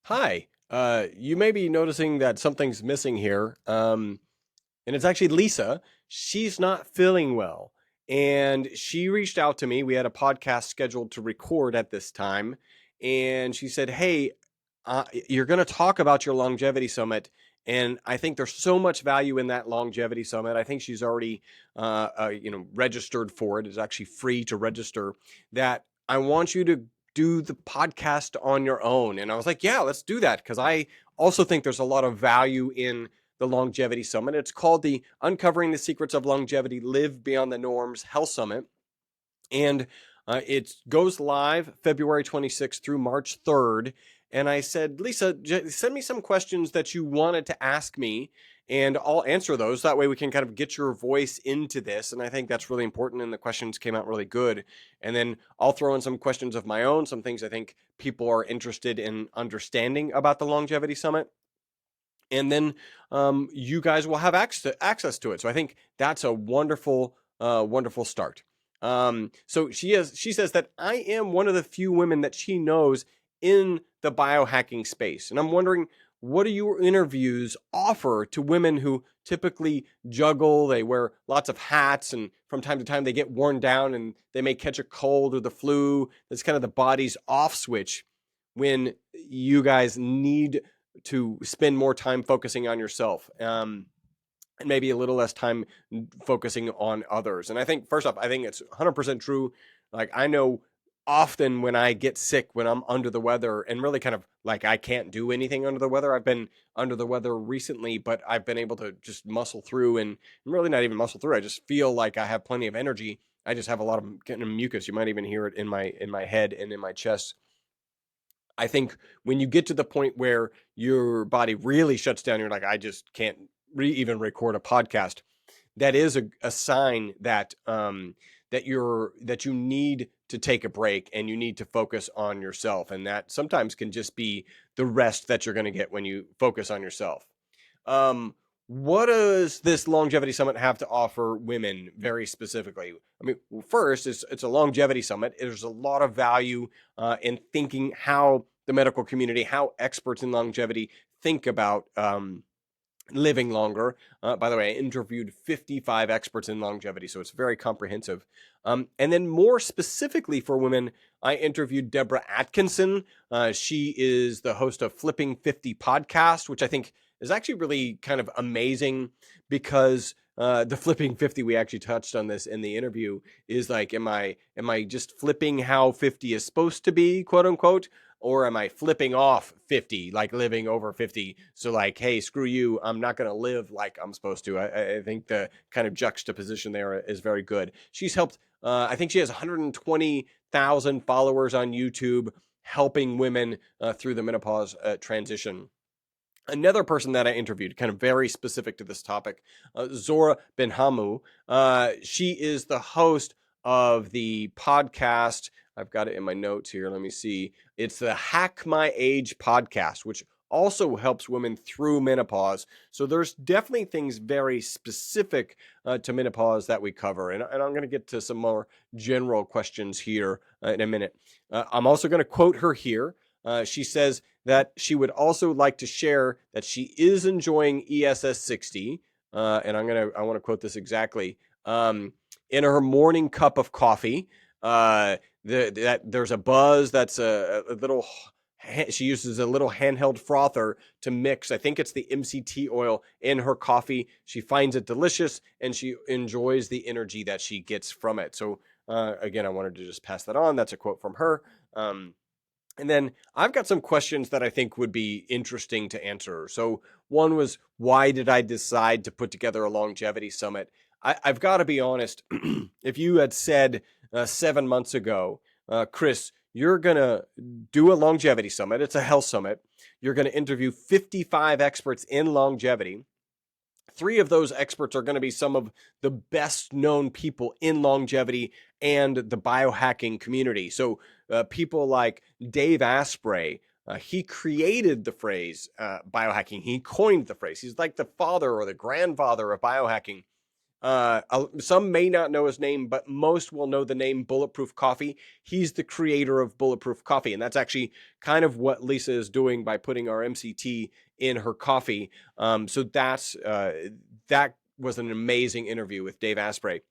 Hi. You may be noticing that something's missing here. And it's actually Lisa. She's not feeling well. And she reached out to me. We had a podcast scheduled to record at this time. And she said, Hey, you're going to talk about your longevity summit. And I think there's so much value in that longevity summit. I think she's already, registered for it. It's actually free to register. That I want you to do the podcast on your own. And I was like, yeah, let's do that. Cause I also think there's a lot of value in the Longevity Summit. It's called the Uncovering the Secrets of Longevity Live Beyond the Norms Health Summit. And it goes live February 26th through March 3rd. And I said, Lisa, send me some questions that you wanted to ask me, and I'll answer those. That way we can kind of get your voice into this. And I think that's really important. And the questions came out really good. And then I'll throw in some questions of my own, some things I think people are interested in understanding about the Longevity Summit. And then you guys will have access to it. So I think that's a wonderful start. She says that I am one of the few women that she knows in the biohacking space, and I'm wondering, what do your interviews offer to women who typically juggle? They wear lots of hats, and from time to time they get worn down, and they may catch a cold or the flu. That's kind of the body's off switch when you guys need to spend more time focusing on yourself, and maybe a little less time focusing on others. And I think, first off, I think it's 100% true. Like, I know often when I get sick, when I'm under the weather, and really kind of like I can't do anything under the weather. I've been under the weather recently, but I've been able to just muscle through, and really not even muscle through. I just feel like I have plenty of energy. I just have a lot of kind of mucus. You might even hear it in my head and in my chest. I think when you get to the point where your body really shuts down, you're like, I just can't even record a podcast. That is a sign that that you need to take a break, and you need to focus on yourself. And that sometimes can just be the rest that you're going to get when you focus on yourself. Um, what does this longevity summit have to offer women very specifically? I mean, first, it's a longevity summit. There's a lot of value in thinking how the medical community, how experts in longevity think about living longer. By the way, I interviewed 55 experts in longevity, so it's very comprehensive. And then more specifically for women, I interviewed Deborah Atkinson. She is the host of Flipping 50 podcast, which I think is actually really kind of amazing, because the flipping 50, we actually touched on this in the interview, is like, am I just flipping how 50 is supposed to be, quote unquote? Or am I flipping off 50, like living over 50? So like, hey, screw you, I'm not going to live like I'm supposed to. I think the kind of juxtaposition there is very good. She's helped, I think she has 120,000 followers on YouTube, helping women through the menopause transition. Another person that I interviewed, kind of very specific to this topic, Zora Benhamu. She is the host of the podcast. I've got it in my notes here. Let me see. It's the Hack My Age podcast, which also helps women through menopause. So there's definitely things very specific to menopause that we cover. And I'm going to get to some more general questions here in a minute. I'm also going to quote her here. She says that she would also like to share that she is enjoying ESS 60. And I want to quote this exactly. In her morning cup of coffee, that there's a buzz that's a little. She uses a little handheld frother to mix, I think it's the MCT oil, in her coffee. She finds it delicious, and she enjoys the energy that she gets from it. So again, I wanted to just pass that on. That's a quote from her. And then I've got some questions that I think would be interesting to answer. So one was, why did I decide to put together a longevity summit? I've got to be honest. If you had said 7 months ago, Chris, you're going to do a longevity summit, it's a health summit, you're going to interview 55 experts in longevity. 3 of those experts are going to be some of the best known people in longevity and the biohacking community. So people like Dave Asprey, he created the phrase biohacking. He coined the phrase. He's like the father or the grandfather of biohacking. Some may not know his name, but most will know the name Bulletproof Coffee. He's the creator of Bulletproof Coffee, and that's actually kind of what Lisa is doing by putting our MCT in her coffee. So that was an amazing interview with Dave Asprey.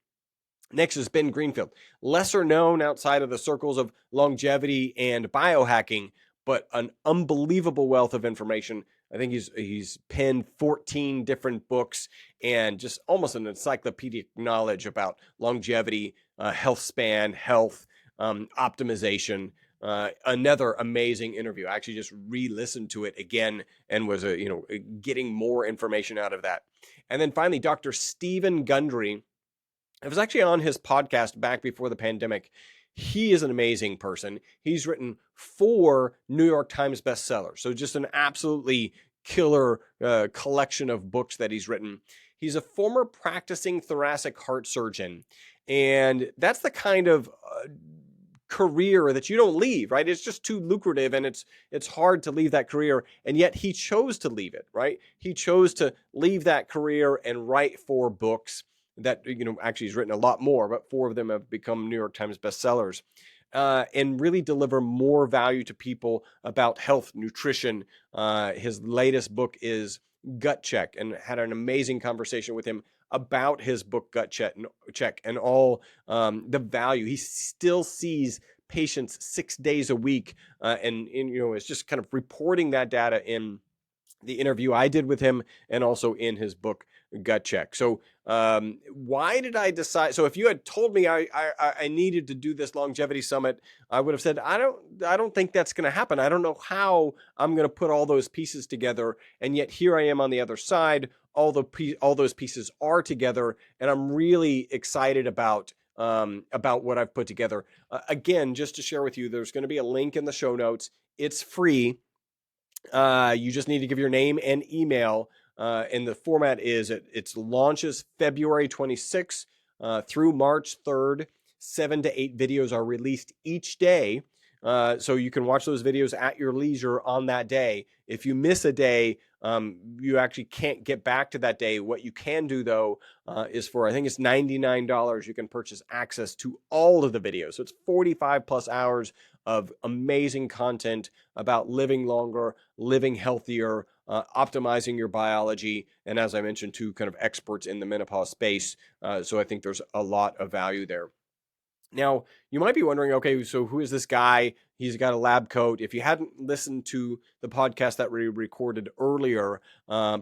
Next is Ben Greenfield, lesser known outside of the circles of longevity and biohacking, but an unbelievable wealth of information. I think he's penned 14 different books and just almost an encyclopedic knowledge about longevity, health span, health, optimization. Another amazing interview. I actually just re-listened to it again and was getting more information out of that. And then finally, Dr. Stephen Gundry. I was actually on his podcast back before the pandemic. He is an amazing person. He's written 4 New York Times bestsellers. So just an absolutely killer collection of books that he's written. He's a former practicing thoracic heart surgeon. And that's the kind of career that you don't leave, right? It's just too lucrative and it's hard to leave that career. And yet he chose to leave it, right? He chose to leave that career and write 4 books that, actually he's written a lot more, but 4 of them have become New York Times bestsellers, and really deliver more value to people about health, nutrition. His latest book is Gut Check, and had an amazing conversation with him about his book Gut Check and all the value. He still sees patients 6 days a week, and it's just kind of reporting that data in the interview I did with him and also in his book Gut Check. So why did I decide? So if you had told me I needed to do this longevity summit, I would have said I don't think that's going to happen. I don't know how I'm going to put all those pieces together, and yet here I am on the other side. All those pieces are together, and I'm really excited about what I've put together. Again, just to share with you, there's going to be a link in the show notes. It's free. You just need to give your name and email. And the format is it launches February 26th through March 3rd. 7 to 8 videos are released each day. So you can watch those videos at your leisure on that day. If you miss a day, you actually can't get back to that day. What you can do, though, is for, I think it's $99, you can purchase access to all of the videos. So it's 45 plus hours of amazing content about living longer, living healthier, optimizing your biology, and as I mentioned, 2 kind of experts in the menopause space. So I think there's a lot of value there. Now, you might be wondering, okay, so who is this guy? He's got a lab coat. If you hadn't listened to the podcast that we recorded earlier,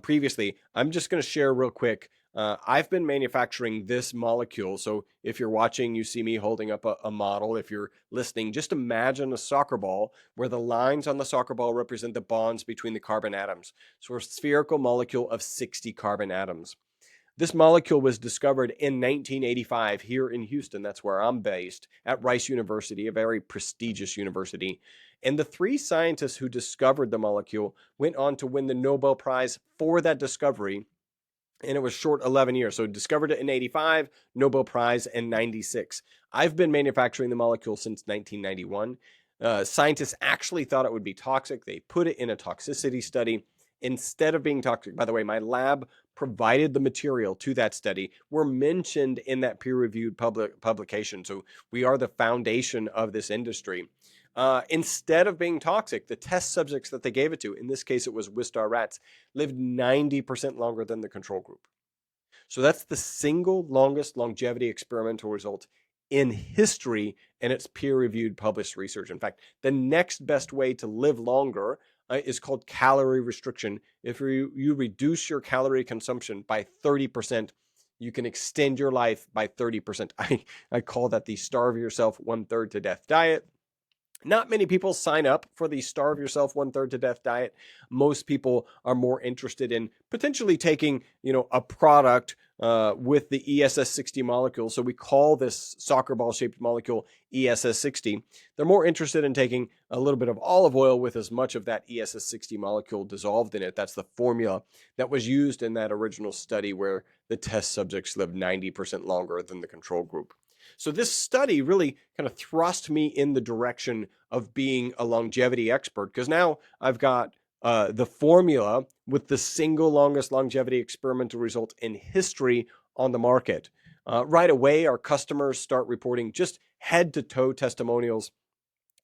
previously, I'm just going to share real quick. I've been manufacturing this molecule. So if you're watching, you see me holding up a model. If you're listening, just imagine a soccer ball where the lines on the soccer ball represent the bonds between the carbon atoms. So a spherical molecule of 60 carbon atoms. This molecule was discovered in 1985 here in Houston. That's where I'm based, at Rice University, a very prestigious university. And the 3 scientists who discovered the molecule went on to win the Nobel Prize for that discovery. And it was short 11 years. So discovered it in 85, Nobel Prize in 96. I've been manufacturing the molecule since 1991. Scientists actually thought it would be toxic. They put it in a toxicity study. Instead of being toxic, by the way, my lab provided the material to that study. We're mentioned in that peer-reviewed publication. So we are the foundation of this industry. Instead of being toxic, the test subjects that they gave it to, in this case it was Wistar rats, lived 90% longer than the control group. So that's the single longest longevity experimental result in history, and it's peer-reviewed published research. In fact, the next best way to live longer is called calorie restriction. If you reduce your calorie consumption by 30%, you can extend your life by 30%. I call that the starve yourself 1/3 to death diet. Not many people sign up for the starve yourself 1/3 to death diet. Most people are more interested in potentially taking, a product with the ESS60 molecule. So we call this soccer ball shaped molecule ESS60. They're more interested in taking a little bit of olive oil with as much of that ESS60 molecule dissolved in it. That's the formula that was used in that original study where the test subjects lived 90% longer than the control group. So this study really kind of thrust me in the direction of being a longevity expert, because now I've got the formula with the single longest longevity experimental result in history on the market. Right away, our customers start reporting just head to toe testimonials.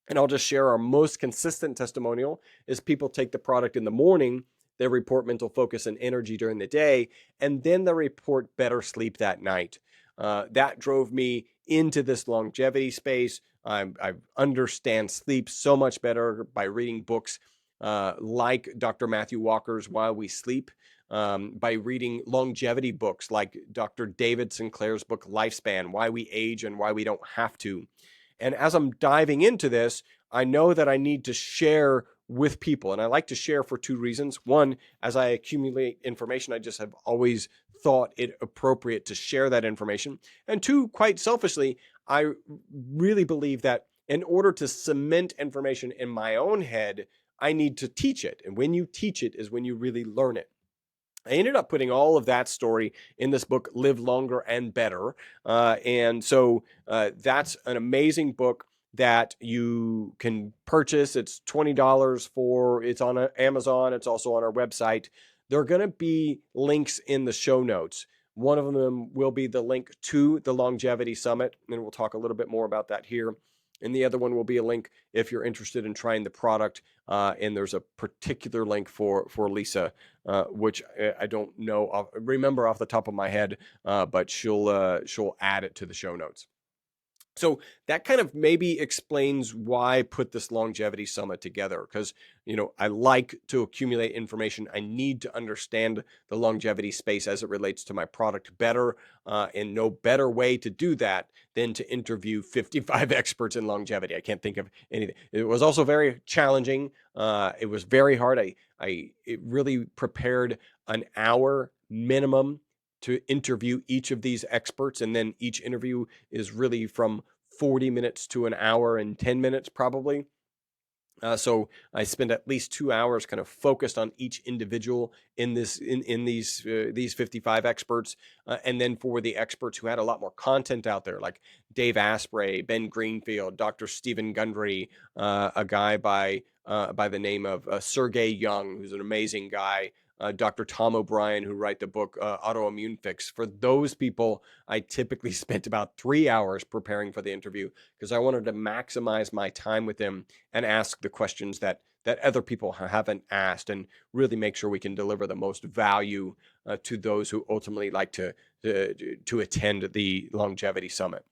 And I'll just share our most consistent testimonial is people take the product in the morning, they report mental focus and energy during the day, and then they report better sleep that night. That drove me into this longevity space. I understand sleep so much better by reading books like Dr. Matthew Walker's While We Sleep, by reading longevity books like Dr. David Sinclair's book Lifespan, Why We Age and Why We Don't Have to. And as I'm diving into this, I know that I need to share with people. And I like to share for two reasons. One, as I accumulate information, I just have always thought it appropriate to share that information. And two, quite selfishly, I really believe that in order to cement information in my own head, I need to teach it. And when you teach it is when you really learn it. I ended up putting all of that story in this book, Live Longer and Better. And so that's an amazing book that you can purchase. It's $20 it's on Amazon. It's also on our website. There are going to be links in the show notes. One of them will be the link to the Longevity Summit, and we'll talk a little bit more about that here. And the other one will be a link if you're interested in trying the product. And there's a particular link for Lisa, which I don't remember off the top of my head, but she'll add it to the show notes. So that kind of maybe explains why I put this longevity summit together, because, I like to accumulate information. I need to understand the longevity space as it relates to my product better, and no better way to do that than to interview 55 experts in longevity. I can't think of anything. It was also very challenging. It was very hard. It really prepared an hour minimum to interview each of these experts. And then each interview is really from 40 minutes to an hour and 10 minutes probably. So I spend at least 2 hours kind of focused on each individual in these 55 experts. And then for the experts who had a lot more content out there, like Dave Asprey, Ben Greenfield, Dr. Stephen Gundry, a guy by the name of Sergey Young, who's an amazing guy, Dr. Tom O'Brien, who wrote the book Autoimmune Fix. For those people, I typically spent about 3 hours preparing for the interview because I wanted to maximize my time with them and ask the questions that other people haven't asked, and really make sure we can deliver the most value to those who ultimately like to attend the Longevity Summit.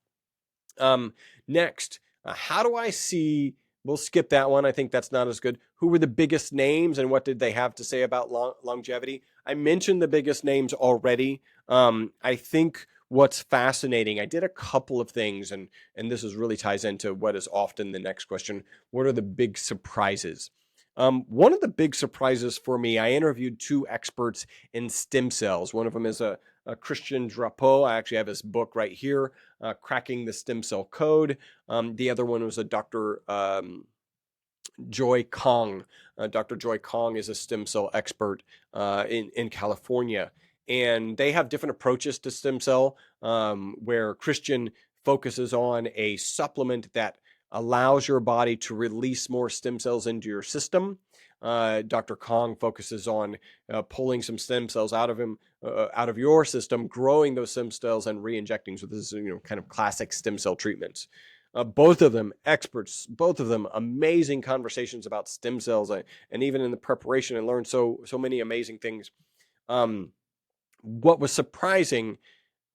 Next, how do I see? We'll skip that one. I think that's not as good. Who were the biggest names and what did they have to say about longevity? I mentioned the biggest names already. I think what's fascinating, I did a couple of things, and this is really ties into what is often the next question. What are the big surprises? One of the big surprises for me, I interviewed two experts in stem cells. One of them is a Christian Drapeau. I actually have his book right here, Cracking the Stem Cell Code. The other one was a Dr. Joy Kong. Dr. Joy Kong is a stem cell expert in California. And they have different approaches to stem cell, where Christian focuses on a supplement that allows your body to release more stem cells into your system. Dr. Kong focuses on pulling some stem cells out of your system, growing those stem cells and re-injecting. So this is kind of classic stem cell treatments. Both of them experts, both of them amazing conversations about stem cells, and even in the preparation, and learned so many amazing things. What was surprising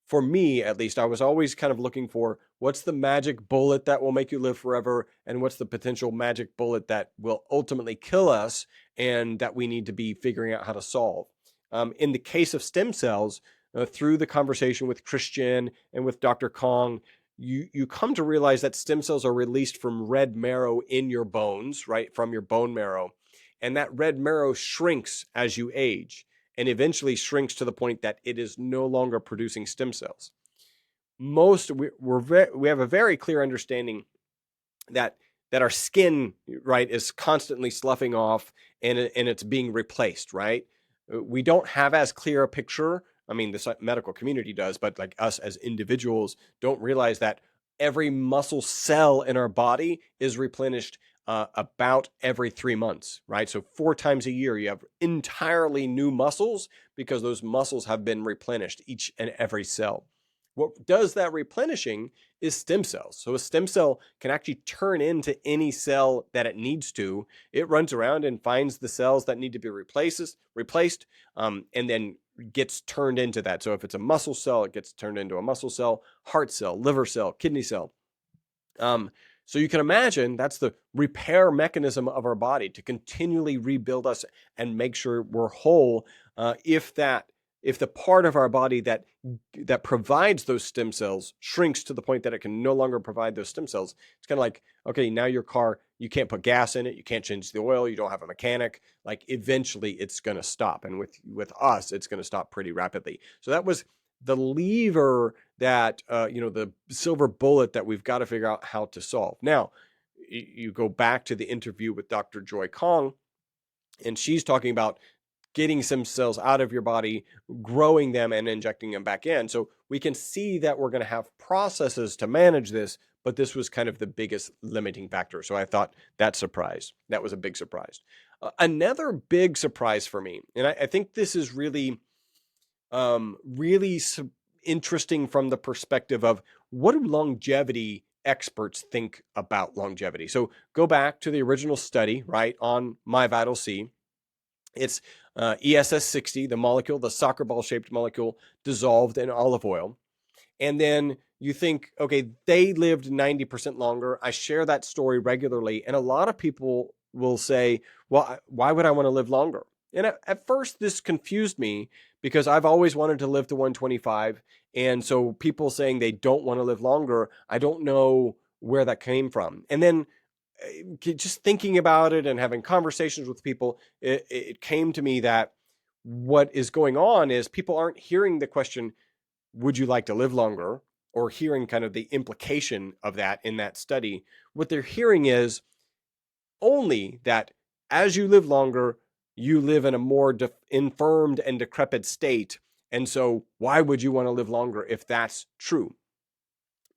for me, at least, I was always kind of looking for what's the magic bullet that will make you live forever, and what's the potential magic bullet that will ultimately kill us and that we need to be figuring out how to solve. In the case of stem cells, through the conversation with Christian and with Dr. Kong, you come to realize that stem cells are released from red marrow in your bones, right, from your bone marrow. And that red marrow shrinks as you age, and eventually shrinks to the point that it is no longer producing stem cells. We have a very clear understanding that our skin, right, is constantly sloughing off, and it's being replaced, right? We don't have as clear a picture. I mean, the medical community does, but like us as individuals don't realize that every muscle cell in our body is replenished about every 3 months, right? So 4 times a year, you have entirely new muscles because those muscles have been replenished, each and every cell. What does that replenishing is stem cells. So a stem cell can actually turn into any cell that it needs to. It runs around and finds the cells that need to be replaced, and then gets turned into that. So if it's a muscle cell, it gets turned into a muscle cell, heart cell, liver cell, kidney cell. So you can imagine that's the repair mechanism of our body to continually rebuild us and make sure we're whole. If the part of our body that provides those stem cells shrinks to the point that it can no longer provide those stem cells, it's kind of like, okay, now your car, you can't put gas in it, you can't change the oil, you don't have a mechanic. Like eventually it's going to stop, and with us, it's going to stop pretty rapidly. So that was the lever that the silver bullet that we've got to figure out how to solve. Now, you go back to the interview with Dr. Joy Kong, and she's talking about getting some cells out of your body, growing them, and injecting them back in. So we can see that we're going to have processes to manage this, but this was kind of the biggest limiting factor. So I thought that was a big surprise. Another big surprise for me, and I think this is really interesting from the perspective of what do longevity experts think about longevity. So go back to the original study, right, on MyVitalC. It's ESS 60, the molecule, the soccer ball shaped molecule dissolved in olive oil. And then you think, okay, they lived 90% longer. I share that story regularly. And a lot of people will say, well, why would I want to live longer? And at first, this confused me because I've always wanted to live to 125. And so people saying they don't want to live longer, I don't know where that came from. And then just thinking about it and having conversations with people, it came to me that what is going on is people aren't hearing the question, would you like to live longer? Or hearing kind of the implication of that in that study. What they're hearing is only that as you live longer, you live in a more infirmed and decrepit state. And so why would you want to live longer if that's true?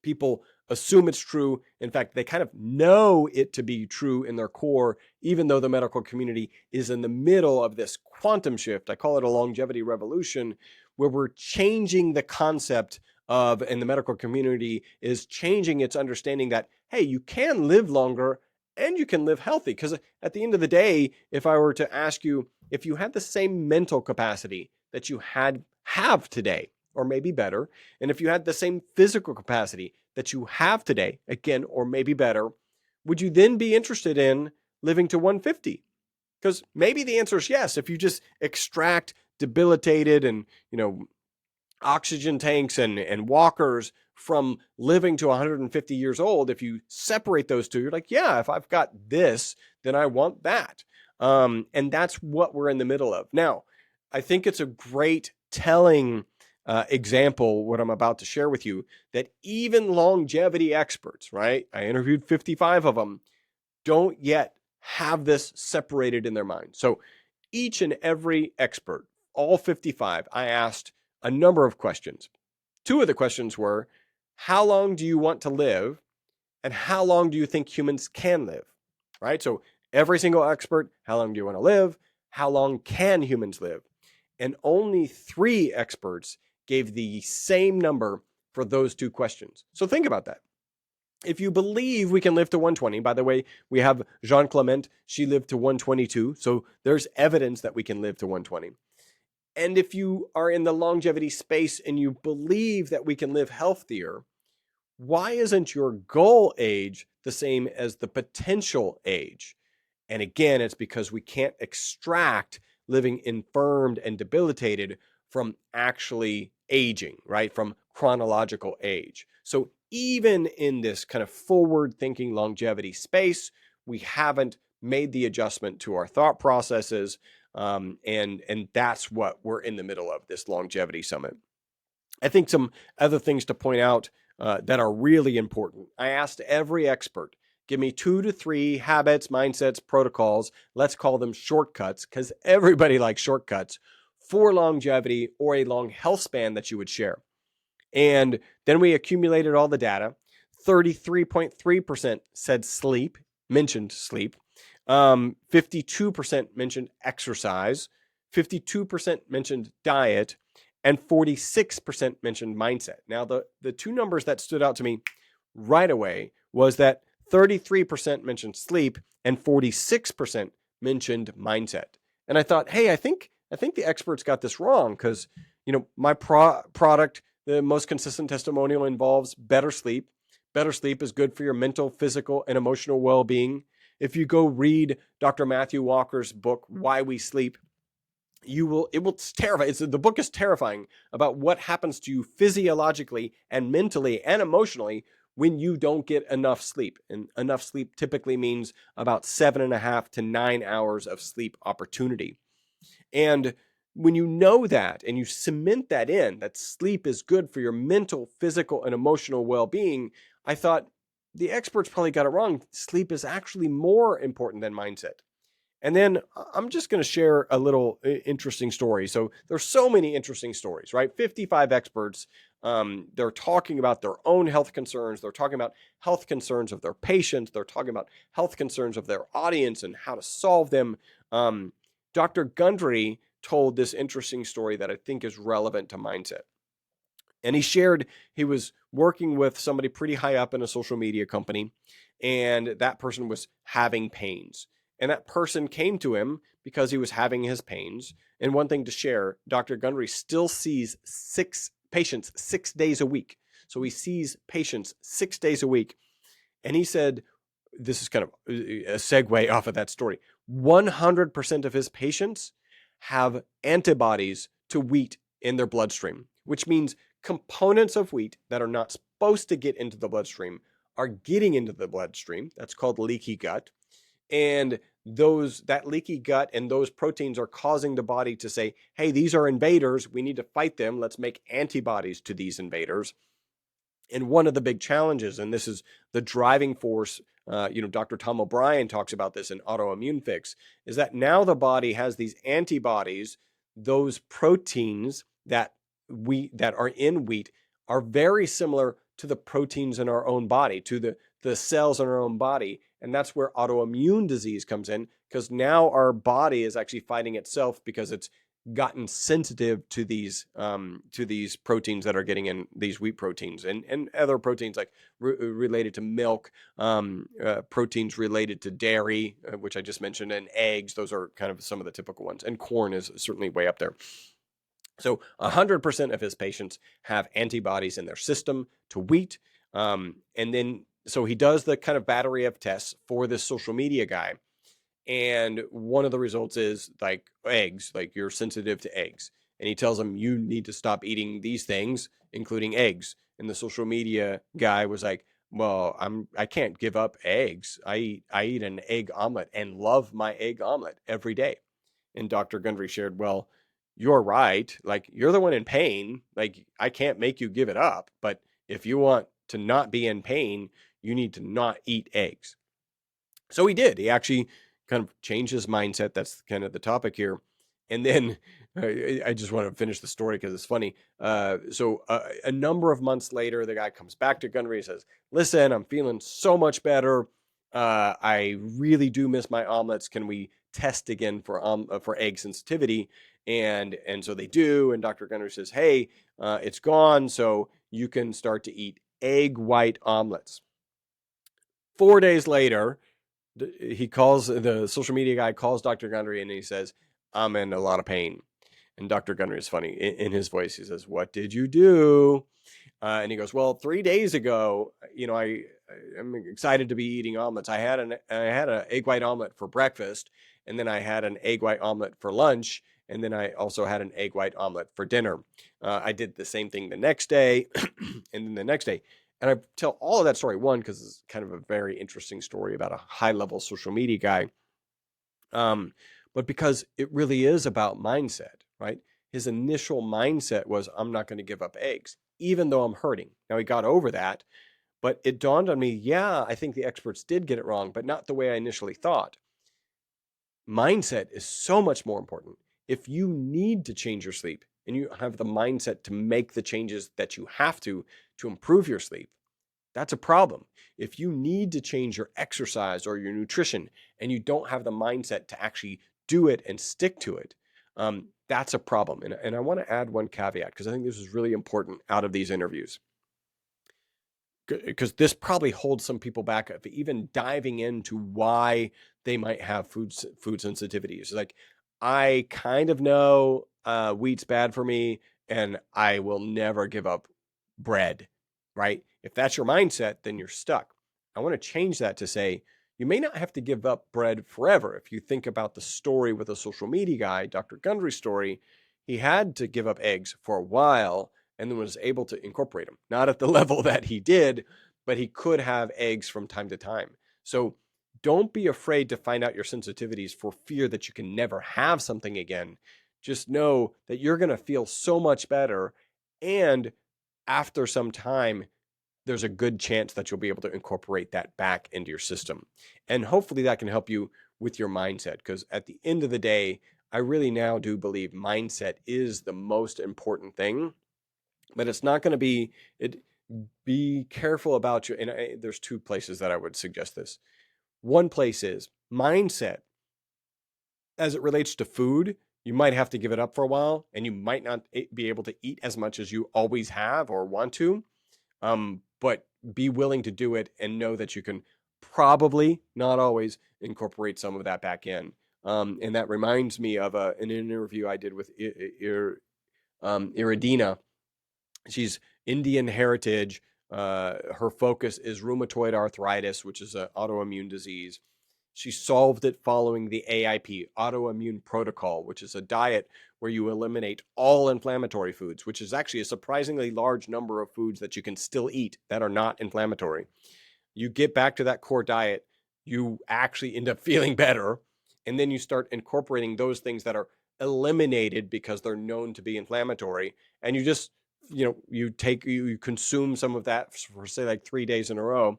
People assume it's true. In fact, they kind of know it to be true in their core, even though the medical community is in the middle of this quantum shift. I call it a longevity revolution, where we're changing the concept of, and the medical community is changing its understanding that, hey, you can live longer and you can live healthy. Because at the end of the day, if I were to ask you, if you had the same mental capacity that you have today, or maybe better, and if you had the same physical capacity that you have today, again, or maybe better, would you then be interested in living to 150? Because maybe the answer is yes. If you just extract debilitated and, oxygen tanks and walkers from living to 150 years old, if you separate those two, you're like, yeah, if I've got this, then I want that. And that's what we're in the middle of. Now, I think it's a great telling example, what I'm about to share with you, that even longevity experts, right? I interviewed 55 of them, don't yet have this separated in their mind. So each and every expert, all 55, I asked a number of questions. Two of the questions were, how long do you want to live? And how long do you think humans can live? Right? So every single expert, how long do you want to live? How long can humans live? And only 3 experts gave the same number for those 2 questions. So think about that. If you believe we can live to 120, by the way, we have Jean Clement, she lived to 122. So there's evidence that we can live to 120. And if you are in the longevity space and you believe that we can live healthier, why isn't your goal age the same as the potential age? And again, it's because we can't extract living infirmed and debilitated from actually aging, right? From chronological age. So even in this kind of forward-thinking longevity space, we haven't made the adjustment to our thought processes, and that's what we're in the middle of, this longevity summit. I think some other things to point out that are really important. I asked every expert, give me 2 to 3 habits, mindsets, protocols. Let's call them shortcuts, because everybody likes shortcuts for longevity or a long health span that you would share. And then we accumulated all the data. 33.3% said sleep mentioned sleep. 52% mentioned exercise. 52% mentioned diet. And 46% mentioned mindset. Now, the two numbers that stood out to me right away was that 33% mentioned sleep and 46% mentioned mindset. And I thought, hey, I think the experts got this wrong because my product, the most consistent testimonial, involves better sleep. Better sleep is good for your mental, physical, and emotional well-being. If you go read Dr. Matthew Walker's book, Why We Sleep, it will terrify. The book is terrifying about what happens to you physiologically and mentally and emotionally when you don't get enough sleep. And enough sleep typically means about 7.5 to 9 hours of sleep opportunity. And when you know that and you cement that in, that sleep is good for your mental, physical, and emotional well-being, I thought the experts probably got it wrong. Sleep is actually more important than mindset. And then I'm just going to share a little interesting story. So there's so many interesting stories, right? 55 experts. They're talking about their own health concerns. They're talking about health concerns of their patients. They're talking about health concerns of their audience and how to solve them. Dr. Gundry told this interesting story that I think is relevant to mindset. And he shared he was working with somebody pretty high up in a social media company, and that person was having pains. And that person came to him because he was having his pains. And one thing to share, Dr. Gundry still sees patients 6 days a week. So he sees patients 6 days a week. And he said, this is kind of a segue off of that story. 100% of his patients have antibodies to wheat in their bloodstream, which means components of wheat that are not supposed to get into the bloodstream are getting into the bloodstream. That's called leaky gut. And that leaky gut and those proteins are causing the body to say, hey, these are invaders. We need to fight them. Let's make antibodies to these invaders. And one of the big challenges, and this is the driving force, Dr. Tom O'Brien talks about this in Autoimmune Fix, is that now the body has these antibodies. Those proteins that are in wheat are very similar to the proteins in our own body, to the cells in our own body. And that's where autoimmune disease comes in, because now our body is actually fighting itself because it's gotten sensitive to these proteins that are getting in, these wheat proteins and other proteins like related to milk, proteins related to dairy, which I just mentioned, and eggs. Those are kind of some of the typical ones. And corn is certainly way up there. So 100% of his patients have antibodies in their system to wheat. And then, so he does the kind of battery of tests for this social media guy. And one of the results is like eggs, like you're sensitive to eggs. And he tells him, you need to stop eating these things, including eggs. And the social media guy was like, well, I can't give up eggs. I eat an egg omelet and love my egg omelet every day. And Dr. Gundry shared, well, you're right. Like, you're the one in pain. Like, I can't make you give it up. But if you want to not be in pain, you need to not eat eggs. So he did. He actually kind of changed his mindset. That's kind of the topic here. And then I just want to finish the story because it's funny. So a number of months later, the guy comes back to Gundry and says, listen, I'm feeling so much better. I really do miss my omelets. Can we test again for egg sensitivity? And so they do. And Dr. Gundry says, hey, it's gone. So you can start to eat egg white omelets. 4 days later, the social media guy calls Dr. Gundry and he says, I'm in a lot of pain. And Dr. Gundry is funny in his voice. He says, what did you do? And he goes, well, 3 days ago, I'm excited to be eating omelets. I had an egg white omelet for breakfast, and then I had an egg white omelet for lunch, and then I also had an egg white omelet for dinner. I did the same thing the next day, and then the next day. And I tell all of that story, one, because it's kind of a very interesting story about a high-level social media guy, but because it really is about mindset, right? His initial mindset was, I'm not going to give up eggs, even though I'm hurting. Now, he got over that, but it dawned on me, yeah, I think the experts did get it wrong, but not the way I initially thought. Mindset is so much more important. If you need to change your sleep and you have the mindset to make the changes that you have to improve your sleep, that's a problem. If you need to change your exercise or your nutrition and you don't have the mindset to actually do it and stick to it, that's a problem. And I want to add one caveat because I think this is really important out of these interviews. Because this probably holds some people back of even diving into why they might have food sensitivities. Like, I kind of know wheat's bad for me, and I will never give up bread, right? If that's your mindset, then you're stuck. I want to change that to say you may not have to give up bread forever. If you think about the story with a social media guy, Dr. Gundry's story, he had to give up eggs for a while and then was able to incorporate them. Not at the level that he did, but he could have eggs from time to time. So don't be afraid to find out your sensitivities for fear that you can never have something again. Just know that you're going to feel so much better. And after some time, there's a good chance that you'll be able to incorporate that back into your system. And hopefully that can help you with your mindset. Because at the end of the day, I really now do believe mindset is the most important thing, but it's not going to be it. Be careful about your, and there's two places that I would suggest this. One place is mindset. As it relates to food, you might have to give it up for a while and you might not be able to eat as much as you always have or want to. But be willing to do it and know that you can probably, not always, incorporate some of that back in. And that reminds me of an interview I did with Iridina. She's Indian heritage. Her focus is rheumatoid arthritis, which is an autoimmune disease. She solved it following the AIP, autoimmune protocol, which is a diet where you eliminate all inflammatory foods, which is actually a surprisingly large number of foods that you can still eat that are not inflammatory. You get back to that core diet, you actually end up feeling better. And then you start incorporating those things that are eliminated because they're known to be inflammatory. And you just, you consume some of that for say like 3 days in a row.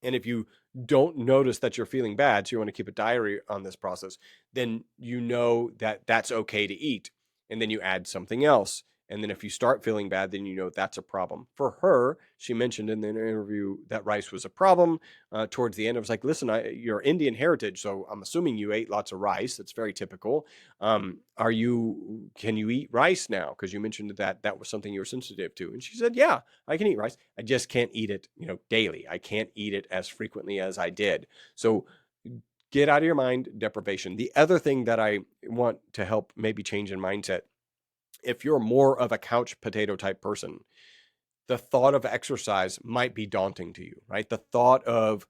And if you don't notice that you're feeling bad, so you want to keep a diary on this process, then you know that that's okay to eat. And then you add something else. And then if you start feeling bad, then you know that's a problem. For her, she mentioned in the interview that rice was a problem. Towards the end, I was like, listen, you're Indian heritage, so I'm assuming you ate lots of rice. That's very typical. Can you eat rice now? Because you mentioned that was something you were sensitive to. And she said, yeah, I can eat rice. I just can't eat it, daily. I can't eat it as frequently as I did. So get out of your mind deprivation. The other thing that I want to help maybe change in mindset, if you're more of a couch potato type person, the thought of exercise might be daunting to you, right? The thought of,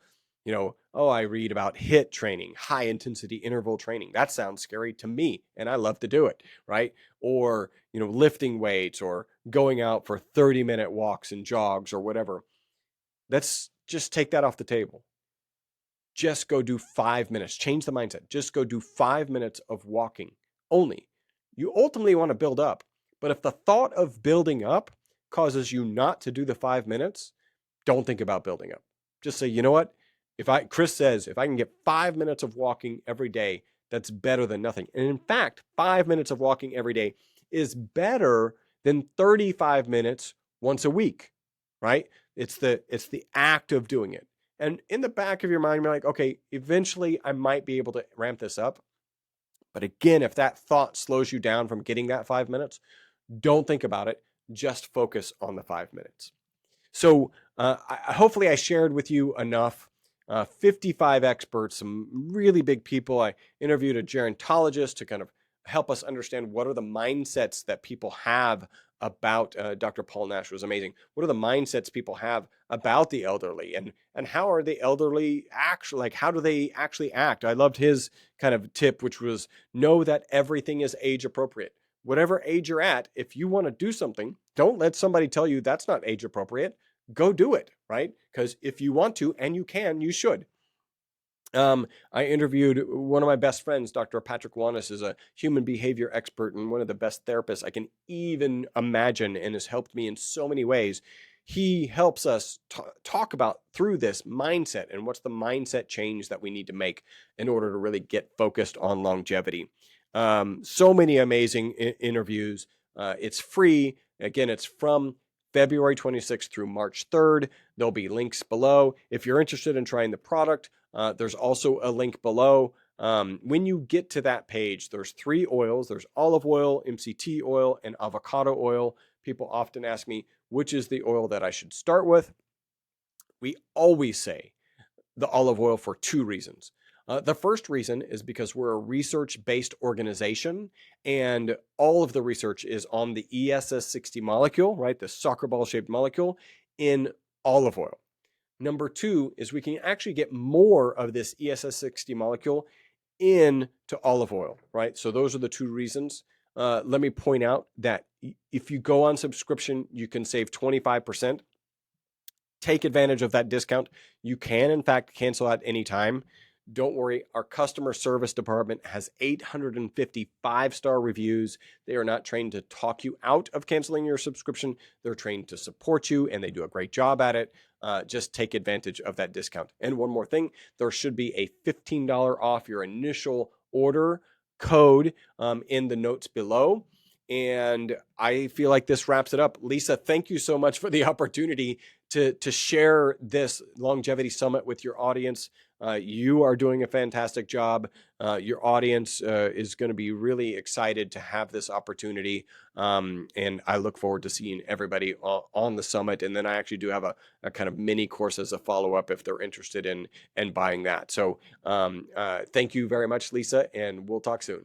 oh, I read about HIIT training, high intensity interval training. That sounds scary to me, and I love to do it, right? Or, lifting weights or going out for 30-minute walks and jogs or whatever. Let's just take that off the table. Just go do 5 minutes. Change the mindset. Just go do 5 minutes of walking only. You ultimately want to build up. But if the thought of building up causes you not to do the 5 minutes, don't think about building up. Just say, you know what? Chris says, if I can get 5 minutes of walking every day, that's better than nothing. And in fact, 5 minutes of walking every day is better than 35 minutes once a week, right? It's the act of doing it. And in the back of your mind, you're like, okay, eventually I might be able to ramp this up. But again, if that thought slows you down from getting that 5 minutes, don't think about it. Just focus on the 5 minutes. So hopefully I shared with you enough. 55 experts, some really big people. I interviewed a gerontologist to kind of help us understand what are the mindsets that people have about Dr. Paul Nash was amazing. What are the mindsets people have about the elderly, and how are the elderly actually, like, how do they actually act? I loved his kind of tip, which was know that everything is age appropriate. Whatever age you're at, if you want to do something, don't let somebody tell you that's not age appropriate. Go do it, right? Because if you want to and you can, you should. I interviewed one of my best friends, Dr. Patrick Wanis, is a human behavior expert and one of the best therapists I can even imagine, and has helped me in so many ways. He helps us talk about through this mindset and what's the mindset change that we need to make in order to really get focused on longevity. So many amazing interviews. It's free. Again, it's from February 26th through March 3rd. There'll be links below. If you're interested in trying the product, there's also a link below. When you get to that page, there's 3 oils. There's olive oil, MCT oil, and avocado oil. People often ask me, which is the oil that I should start with? We always say the olive oil for 2 reasons. The first reason is because we're a research-based organization, and all of the research is on the ESS60 molecule, right? The soccer ball-shaped molecule in olive oil. Number 2 is we can actually get more of this ESS60 molecule into olive oil, right? So those are the 2 reasons. Let me point out that if you go on subscription, you can save 25%. Take advantage of that discount. You can, in fact, cancel at any time. Don't worry, our customer service department has 850 5-star reviews. They are not trained to talk you out of canceling your subscription. They're trained to support you, and they do a great job at it. Just take advantage of that discount. And one more thing, there should be a $15 off your initial order code in the notes below. And I feel like this wraps it up. Lisa, thank you so much for the opportunity to share this longevity summit with your audience. You are doing a fantastic job. Your audience is going to be really excited to have this opportunity. And I look forward to seeing everybody on the summit. And then I actually do have a kind of mini course as a follow-up if they're interested in buying that. So thank you very much, Lisa, and we'll talk soon.